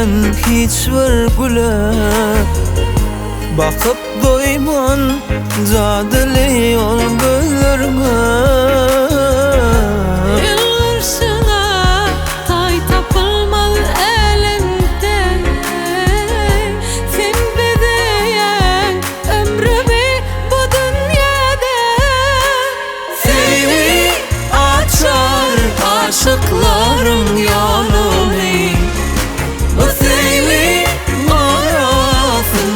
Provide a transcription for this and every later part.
bilmesen hiç virgüle, bakıp doyman zadili yol güllerine. Yılgırsına tay tapılmaz elinde, sen bedeyen ömrümü bu dünyada. Seni açar aşıkların yolunu, bu seni arasın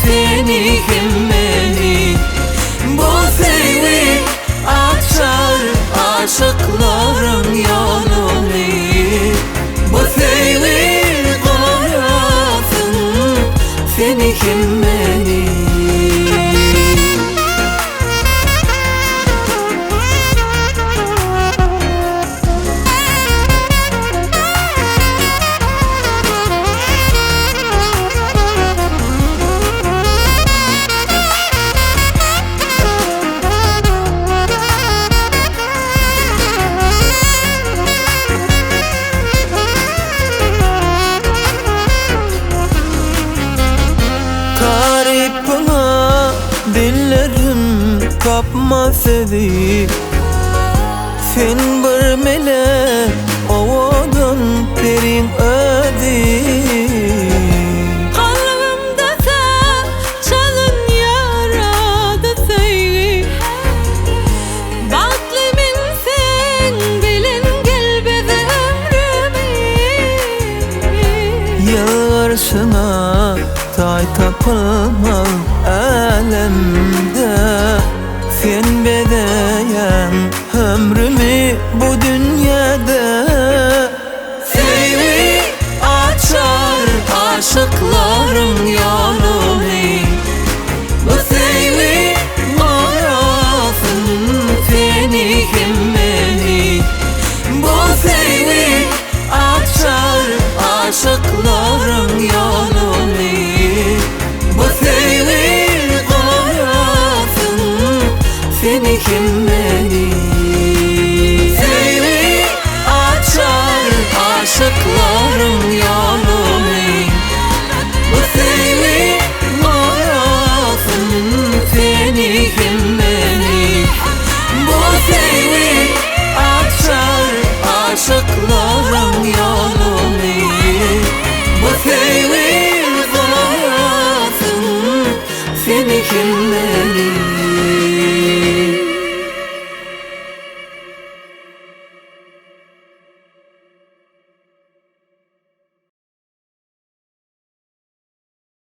seni himmeni. Bu seni açar aşıkların yolunu, bu seni arasın seni himmeni. Garipına dillerim kapmaz idi, sen bir melek ovadan derin ödi. Kalbimde sen çalın yaradı sevgi, baklimin sen bilin gel bize ömrümü. Yılgırsına tay tapılmaz alemde, sen bedeyen ömrümü bu dünyada. Seni açar aşıkların yolu,